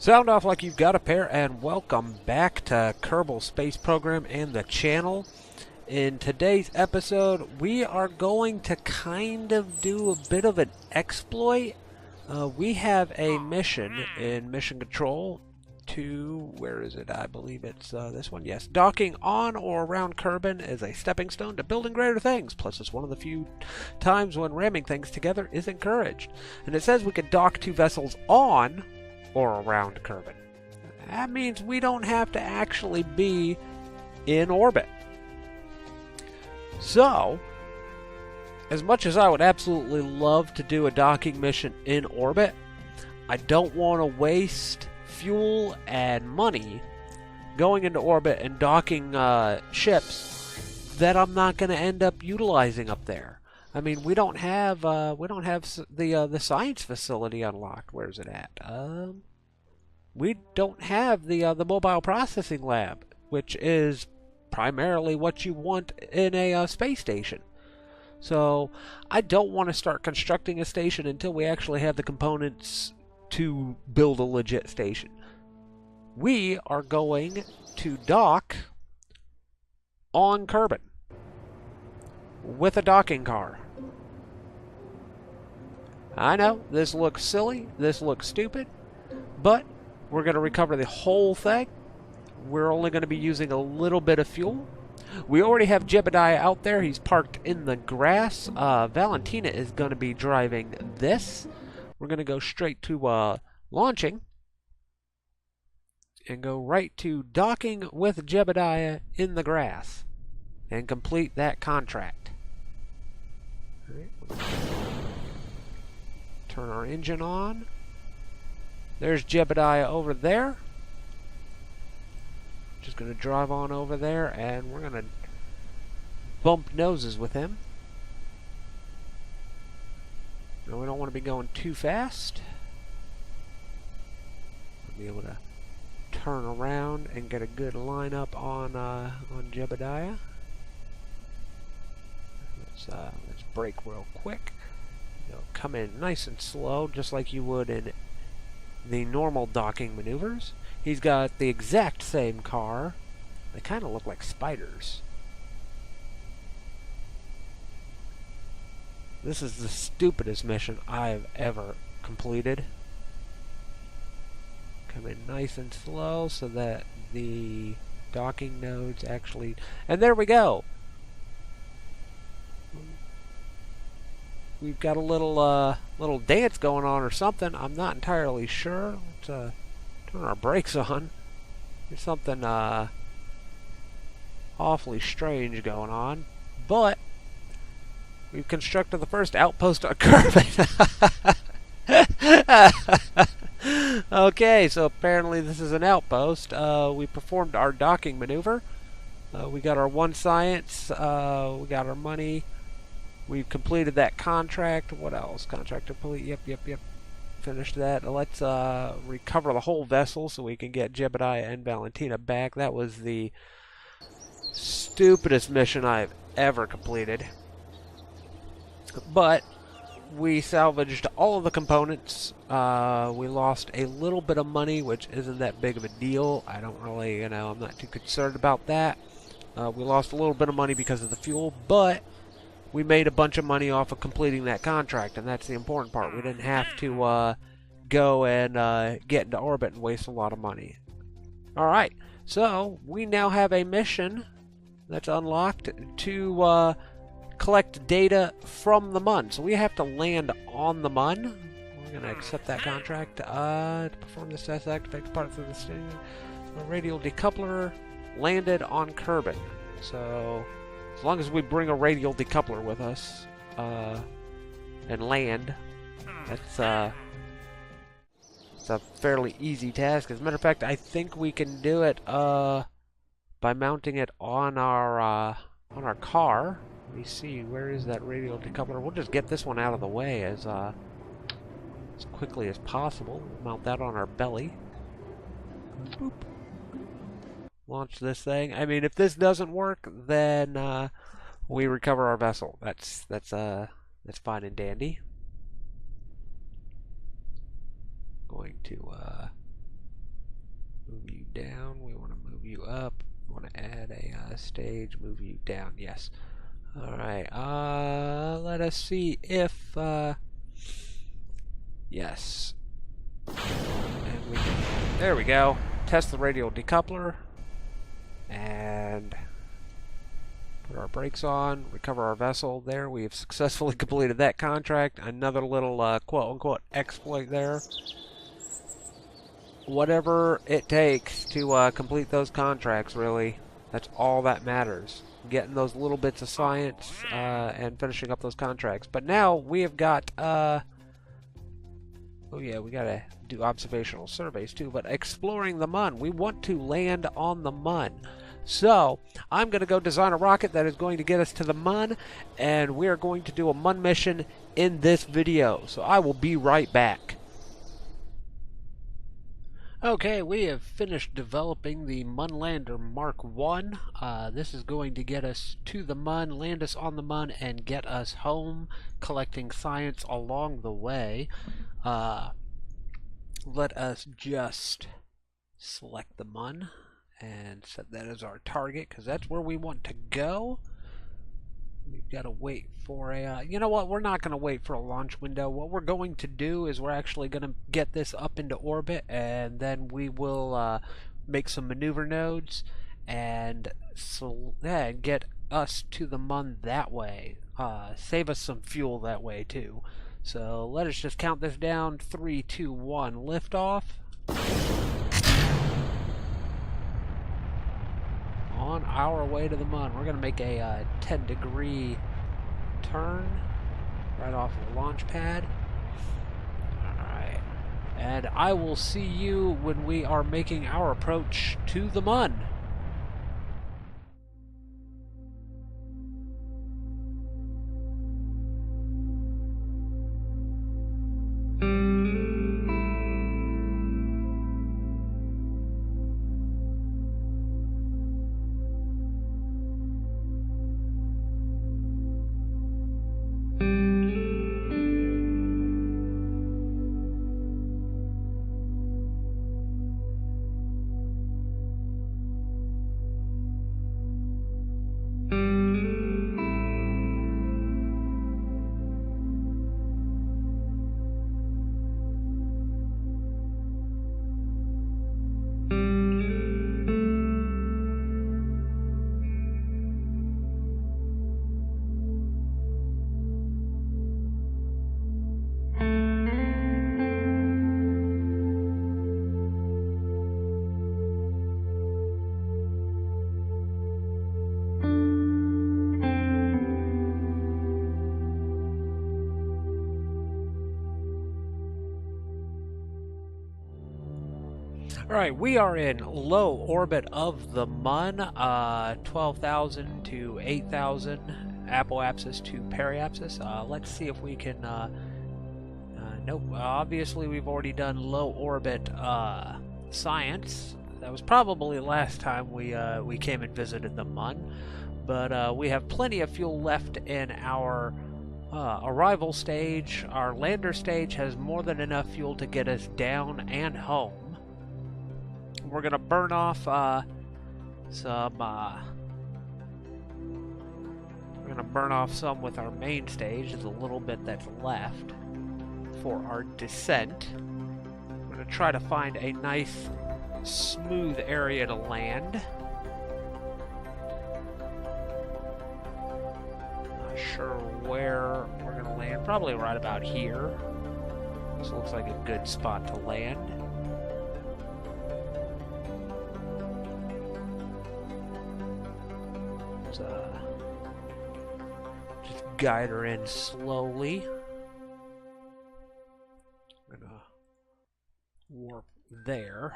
Sound off like you've got a pair, and welcome back to Kerbal Space Program and the channel. In today's episode, we are going to kind of do a bit of an exploit. We have a mission in Mission Control to, where is it? I believe it's this one, yes. Docking on or around Kerbal is a stepping stone to building greater things, plus it's one of the few times when ramming things together is encouraged. And it says we could dock two vessels on or around Kerbal. That means we don't have to actually be in orbit. So, as much as I would absolutely love to do a docking mission in orbit, I don't want to waste fuel and money going into orbit and docking ships that I'm not going to end up utilizing up there. I mean, we don't have the science facility unlocked. Where's it at? We don't have the mobile processing lab, which is primarily what you want in a space station. So I don't want to start constructing a station until we actually have the components to build a legit station. We are going to dock on Kerbal with a docking car. I know, this looks silly, this looks stupid, but we're going to recover the whole thing. We're only going to be using a little bit of fuel. We already have Jebediah out there. He's parked in the grass. Valentina is going to be driving this. We're going to go straight to launching and go right to docking with Jebediah in the grass and complete that contract. All right. Turn our engine on. There's Jebediah over there. Just going to drive on over there, and we're going to bump noses with him. Now, we don't want to be going too fast. We'll be able to turn around and get a good lineup on Jebediah. Let's brake real quick. You'll come in nice and slow, just like you would in the normal docking maneuvers. He's got the exact same car. They kind of look like spiders. This is the stupidest mission I've ever completed. Come in nice and slow so that the docking nodes actually... And there we go! We've got a little dance going on or something. I'm not entirely sure. Let's turn our brakes on. There's something awfully strange going on. But we've constructed the first outpost on Kerbal. Okay, so apparently this is an outpost. We performed our docking maneuver. We got our one science. We got our money. We've completed that contract. What else? Contract complete. Yep. Finished that. Let's recover the whole vessel so we can get Jebediah and Valentina back. That was the stupidest mission I've ever completed. But we salvaged all of the components. We lost a little bit of money, which isn't that big of a deal. I don't really, I'm not too concerned about that. We lost a little bit of money because of the fuel, but we made a bunch of money off of completing that contract, and that's the important part. We didn't have to go and get into orbit and waste a lot of money. Alright, so we now have a mission that's unlocked to collect data from the MUN. So we have to land on the MUN. We're going to accept that contract. To perform this test, activate parts of the station. The radial decoupler landed on Kerbal. So as long as we bring a radial decoupler with us and land, that's a fairly easy task. As a matter of fact, I think we can do it by mounting it on our car. Let me see, where is that radial decoupler? We'll just get this one out of the way as quickly as possible. We'll mount that on our belly. Boop. Launch this thing. I mean, if this doesn't work, then we recover our vessel. That's fine and dandy. Going to Move you down. We want to move you up. We want to add a stage. Move you down. Yes. All right. Let us see if. Yes. And we can. There we go. Test the radial decoupler. And put our brakes on, recover our vessel. There, we have successfully completed that contract. Another little quote-unquote exploit there. Whatever it takes to complete those contracts, really, that's all that matters. Getting those little bits of science and finishing up those contracts. But now we have got, oh yeah, we gotta do observational surveys too, but exploring the Mun. We want to land on the Mun. So, I'm going to go design a rocket that is going to get us to the Mun, and we are going to do a Mun mission in this video. So I will be right back. Okay, we have finished developing the Mun Lander Mark 1. This is going to get us to the Mun, land us on the Mun, and get us home, collecting science along the way. Let us just select the Mun and set that as our target, because that's where we want to go. We've got to wait for a, you know what, we're not going to wait for a launch window. What we're going to do is we're actually going to get this up into orbit, and then we will make some maneuver nodes and get us to the Mun that way. Save us some fuel that way too. So let us just count this down. 3, 2, 1, liftoff. On our way to the Mun. We're going to make a 10-degree turn right off of the launch pad. Alright. And I will see you when we are making our approach to the Mun. Alright, we are in low orbit of the Mun, 12,000 to 8,000 apoapsis to periapsis. Let's see if we can, nope, obviously we've already done low orbit science. That was probably the last time we came and visited the Mun, but we have plenty of fuel left in our arrival stage. Our lander stage has more than enough fuel to get us down and home. We're gonna burn off some. We're gonna burn off some with our main stage. There's a little bit that's left for our descent. We're gonna try to find a nice, smooth area to land. Not sure where we're gonna land. Probably right about here. This looks like a good spot to land. Just guide her in slowly. I'm gonna warp there.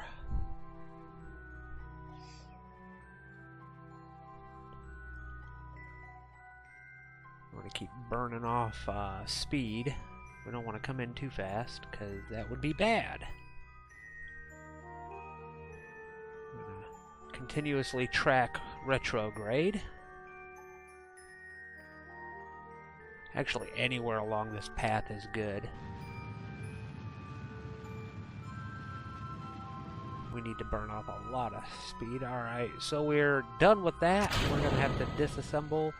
I'm gonna keep burning off speed. We don't want to come in too fast, because that would be bad. I'm gonna continuously track retrograde. Actually, anywhere along this path is good. We need to burn off a lot of speed. Alright, so we're done with that. We're going to have to disassemble,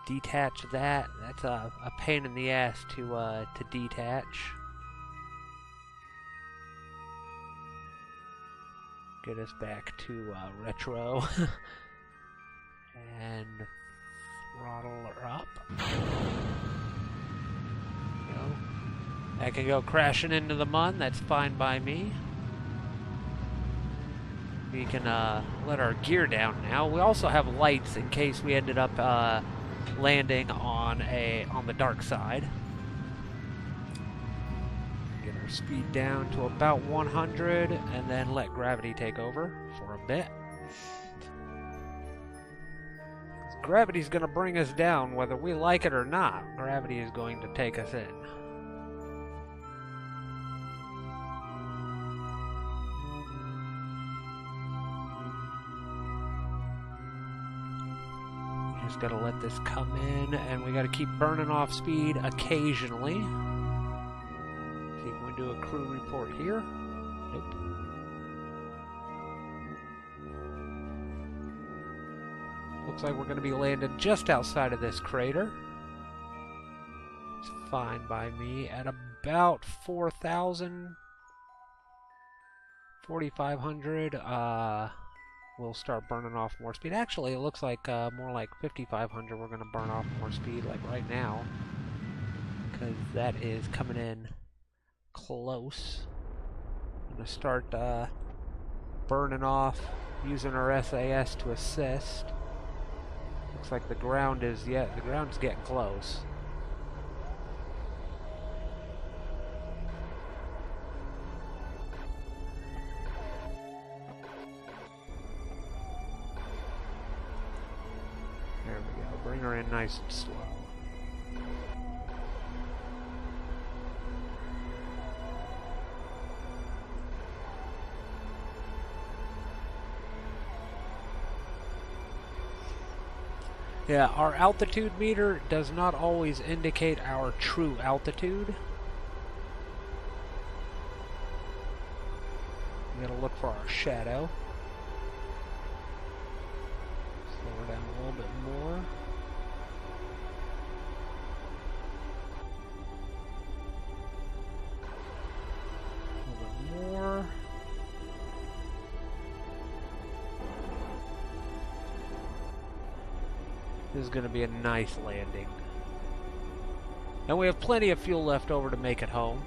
detach that. That's a pain in the ass to detach. Get us back to retro. And throttle her up. Go. I can go crashing into the mud. That's fine by me. We can let our gear down now. We also have lights in case we ended up landing on the dark side. Get our speed down to about 100 and then let gravity take over for a bit. Gravity's going to bring us down whether we like it or not. Gravity is going to take us in. Just gotta let this come in, and we gotta keep burning off speed occasionally. See if we can do a crew report here. Nope. Looks like we're gonna be landed just outside of this crater. It's fine by me at about 4,000, 4,500. We'll start burning off more speed. Actually, it looks like more like 5,500 we're going to burn off more speed, like right now. Because that is coming in close. I'm going to start burning off, using our SAS to assist. Looks like the ground is, the ground's getting close. There we go. Bring her in nice and slow. Yeah, our altitude meter does not always indicate our true altitude. We gotta look for our shadow. Slow her down a little bit more. A little bit more. This is going to be a nice landing. And we have plenty of fuel left over to make it home.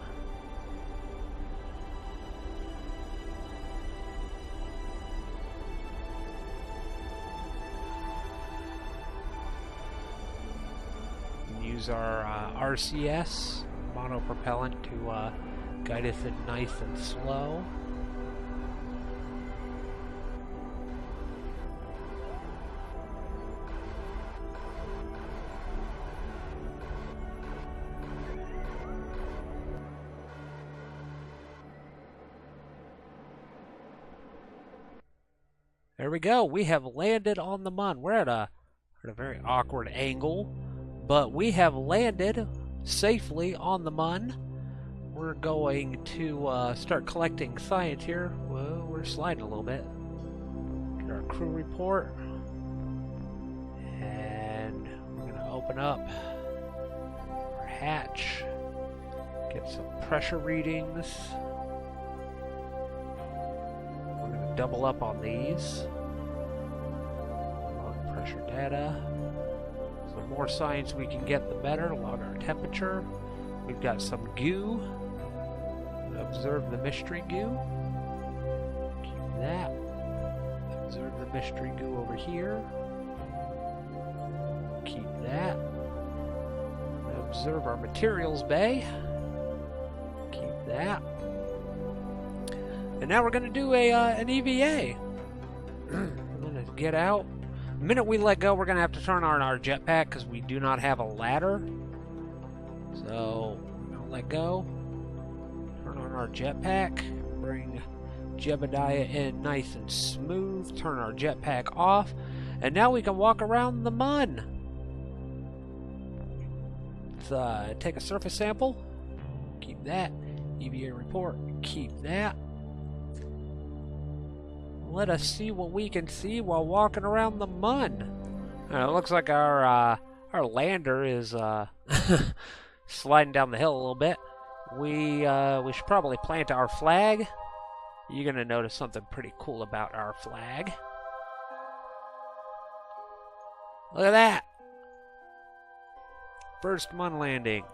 Use our RCS, monopropellant, to guide us in nice and slow. There we go. We have landed on the Mun. We're at a very awkward angle, but we have landed safely on the Mun. We're going to start collecting science here. Whoa, we're sliding a little bit. Get our crew report. And we're going to open up our hatch. Get some pressure readings. Double up on these. Log pressure data. So the more science we can get, the better. Log our temperature. We've got some goo. Observe the mystery goo. Keep that. Observe the mystery goo over here. Keep that. Observe our materials bay. Keep that. And now we're going to do an EVA. I'm going to get out. The minute we let go, we're going to have to turn on our jetpack because we do not have a ladder. So, we're going to let go. Turn on our jetpack. Bring Jebediah in nice and smooth. Turn our jetpack off. And now we can walk around the Mun. Let's take a surface sample. Keep that. EVA report. Keep that. let us see what we can see while walking around the Mun. It looks like our lander is sliding down the hill a little bit. We should probably plant our flag. You're gonna notice something pretty cool about our flag. Look at that! First Mun landing.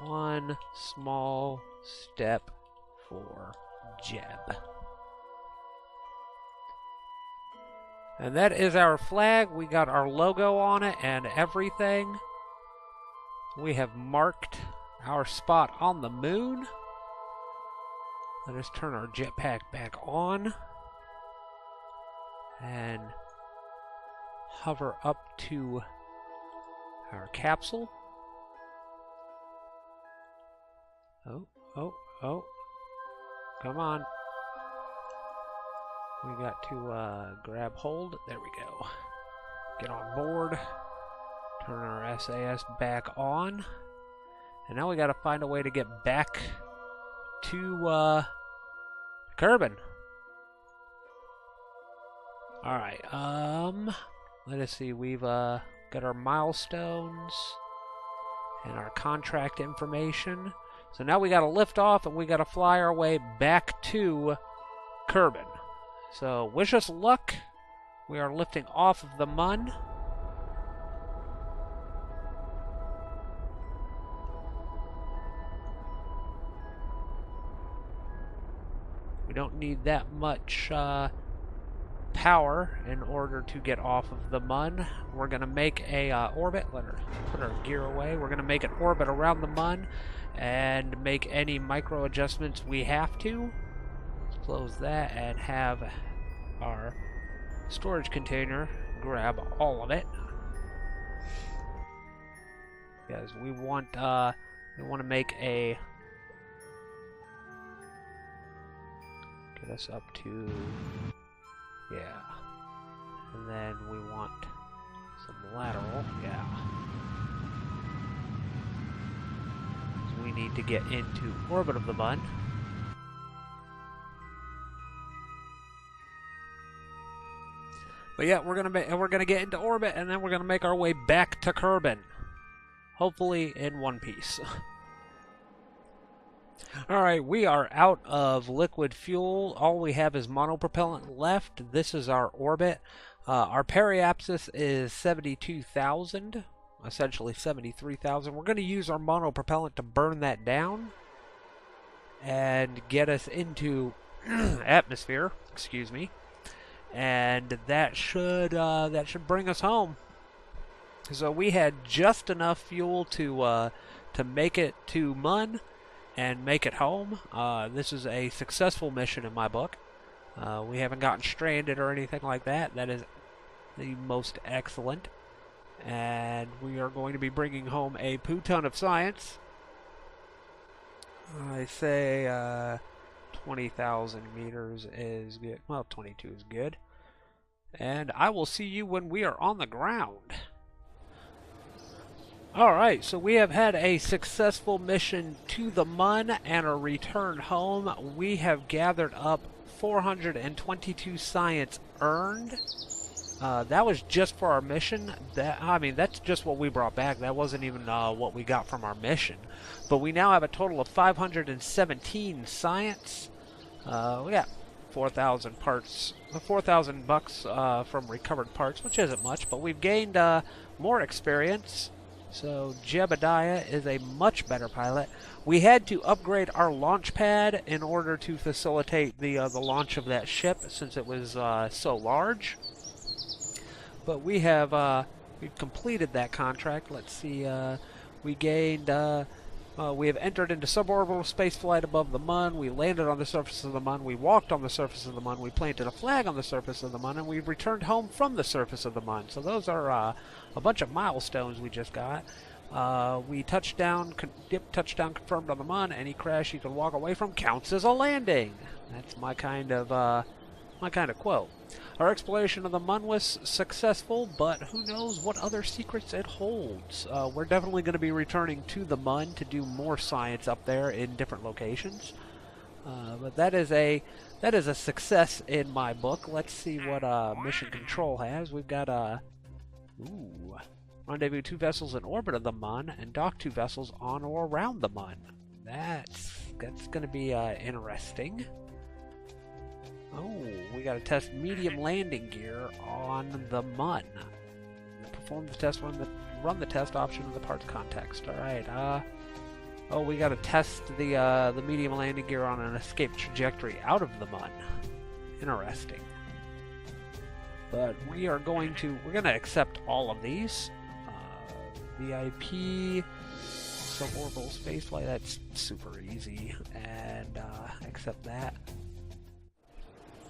One small step for Jeb. And that is our flag. We got our logo on it and everything. We have marked our spot on the moon. Let us turn our jetpack back on and hover up to our capsule. Oh. Come on. We got to grab hold. There we go. Get on board. Turn our SAS back on. And now we got to find a way to get back to Kerbal. Alright, let us see. We've got our milestones and our contract information. So now we got to lift off and we got to fly our way back to Kerbal. So wish us luck. We are lifting off of the Mun. We don't need that much power in order to get off of the Mun. We're going to make a orbit. Let her put our gear away. We're going to make an orbit around the Mun and make any micro adjustments we have to. Let's close that and have our storage container grab all of it. Because we want to make a get us up to, yeah, and then we want some lateral, yeah. So we need to get into orbit of the Mun. But yeah, we're gonna get into orbit, and then we're gonna make our way back to Kerbal, hopefully in one piece. Alright, we are out of liquid fuel. All we have is monopropellant left. This is our orbit. Our periapsis is 72,000, essentially 73,000. We're going to use our monopropellant to burn that down and get us into atmosphere, excuse me. And that should bring us home. So we had just enough fuel to make it to Mun and make it home. This is a successful mission in my book. We haven't gotten stranded or anything like that. That is the most excellent. And we are going to be bringing home a poo-ton of science. I say 20,000 meters is good. Well, 22 is good. And I will see you when we are on the ground. Alright, so we have had a successful mission to the Mun and a return home. We have gathered up 422 science earned. That was just for our mission. That's just what we brought back. That wasn't even what we got from our mission. But we now have a total of 517 science. We got 4,000 parts, 4,000 bucks from recovered parts, which isn't much, but we've gained more experience. So Jebediah is a much better pilot. We had to upgrade our launch pad in order to facilitate the launch of that ship, since it was so large. But we have we've completed that contract. Let's see. We gained. We have entered into suborbital spaceflight above the Mun. We landed on the surface of the Mun. We walked on the surface of the Mun. We planted a flag on the surface of the Mun, and we returned home from the surface of the Mun. So those are a bunch of milestones we just got. We touched down, touchdown confirmed on the Mun. Any crash you can walk away from counts as a landing. That's my kind of quote. Our exploration of the Mun was successful, but who knows what other secrets it holds. We're definitely going to be returning to the Mun to do more science up there in different locations. But that is a success in my book. Let's see what mission control has. We've got ooh, rendezvous 2 vessels in orbit of the Mun and dock 2 vessels on or around the Mun. That's going to be interesting. Oh, we got to test medium landing gear on the Mun. Perform the test. Run the test option in the parts context. All right. Oh, we got to test the medium landing gear on an escape trajectory out of the Mun. Interesting. But we're going to accept all of these. VIP, suborbital spaceflight. That's super easy, and accept that.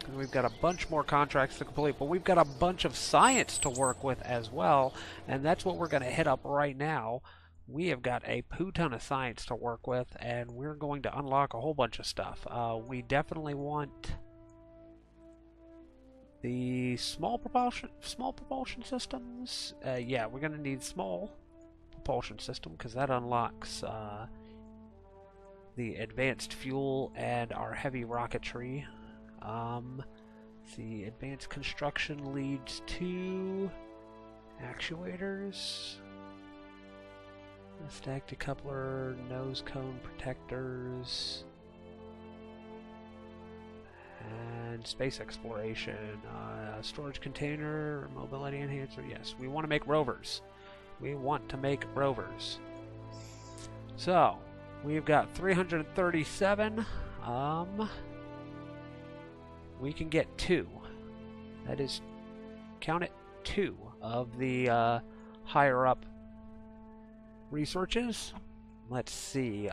And we've got a bunch more contracts to complete, but we've got a bunch of science to work with as well, and that's what we're going to hit up right now. We have got a poo ton of science to work with, and we're going to unlock a whole bunch of stuff. We definitely want the small propulsion systems. Yeah, we're going to need small propulsion system because that unlocks the advanced fuel and our heavy rocketry. The advanced construction leads to actuators, a stack decoupler, nose cone protectors, and space exploration, storage container, mobility enhancer. Yes, we want to make rovers. We want to make rovers. So we've got 337. We can get 2. That is, count it, 2 of the higher up researches. Let's see.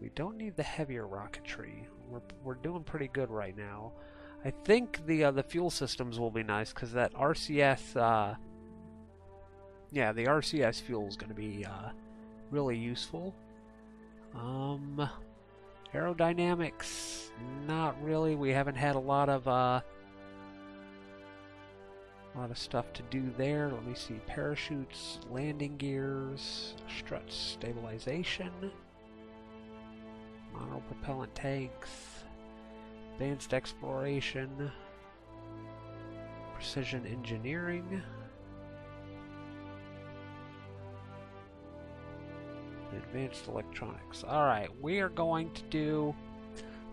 We don't need the heavier rocketry. We're doing pretty good right now. I think the fuel systems will be nice because that RCS. Yeah, the RCS fuel is going to be really useful. Aerodynamics, not really. We haven't had a lot of stuff to do there. Let me see. Parachutes, landing gears, strut stabilization, monopropellant tanks, advanced exploration, precision engineering, advanced electronics. Alright, we are going to do...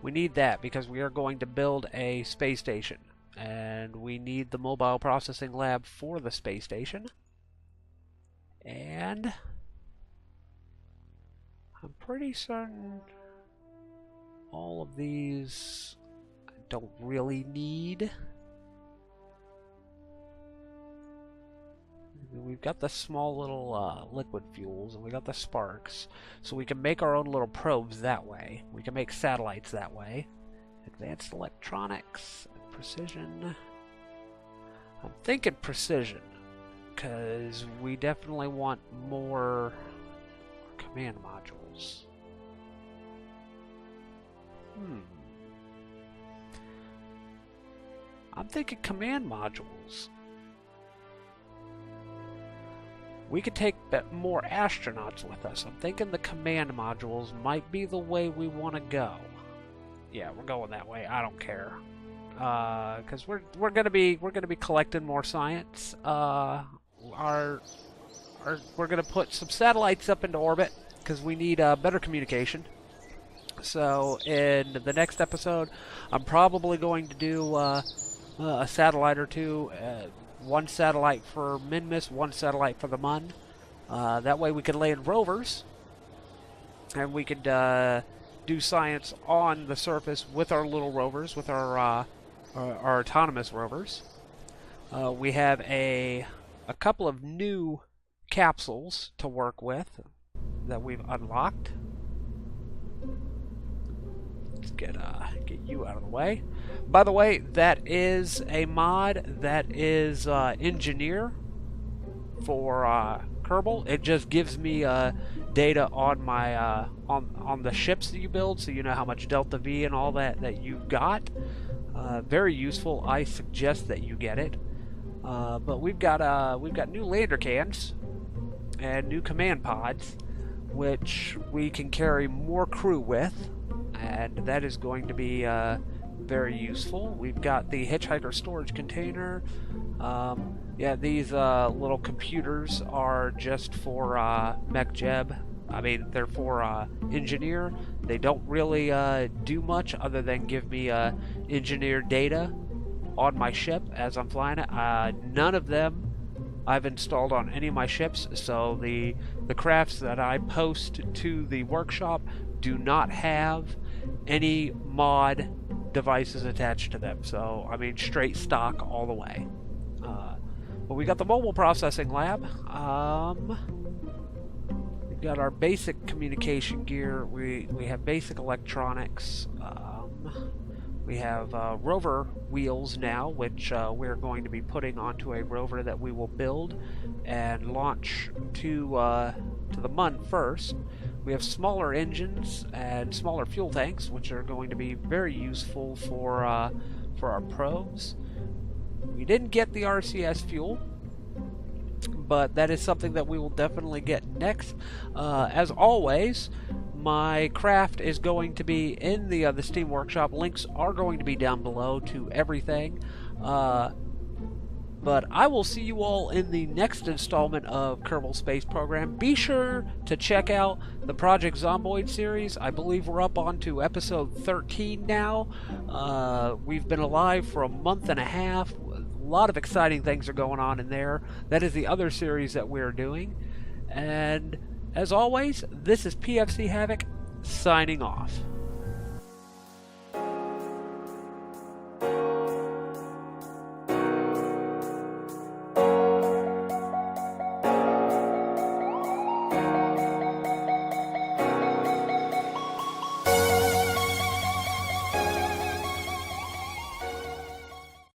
We need that because we are going to build a space station. And we need the mobile processing lab for the space station. And... I'm pretty certain all of these I don't really need. We've got the small little liquid fuels, and we got the sparks, so we can make our own little probes that way. We can make satellites that way. Advanced electronics, precision. I'm thinking precision, because we definitely want more command modules. I'm thinking command modules. We could take more astronauts with us. I'm thinking the command modules might be the way we want to go. Yeah, we're going that way. I don't care, because we're gonna be collecting more science. We're gonna put some satellites up into orbit because we need better communication. So in the next episode, I'm probably going to do a satellite or two. One satellite for Minmus, one satellite for the Mun. That way we can land rovers, and we could do science on the surface with our little rovers, with our autonomous rovers. We have a couple of new capsules to work with that we've unlocked. Let's get you out of the way. By the way, that is a mod that is engineer for Kerbal. It just gives me data on my on the ships that you build, so you know how much Delta V and all that you've got. Very useful. I suggest that you get it. But we've got new lander cans and new command pods. which we can carry more crew with, and that is going to be very useful. We've got the hitchhiker storage container. Yeah, these little computers are just for MechJeb. I mean, they're for engineer. They don't really do much other than give me engineer data on my ship as I'm flying it. None of them I've installed on any of my ships, so the crafts that I post to the workshop do not have any mod devices attached to them. So, I mean, straight stock all the way. But we got the mobile processing lab. We've got our basic communication gear. We have basic electronics. We have rover wheels now, which we're going to be putting onto a rover that we will build and launch to the Mun first. We have smaller engines and smaller fuel tanks, which are going to be very useful for our probes. We didn't get the RCS fuel, but that is something that we will definitely get next. As always, my craft is going to be in the Steam Workshop. Links are going to be down below to everything. But I will see you all in the next installment of Kerbal Space Program. Be sure to check out the Project Zomboid series. I believe we're up onto episode 13 now. We've been alive for a month and a half. A lot of exciting things are going on in there. That is the other series that we're doing. And as always, this is PFC Havok signing off.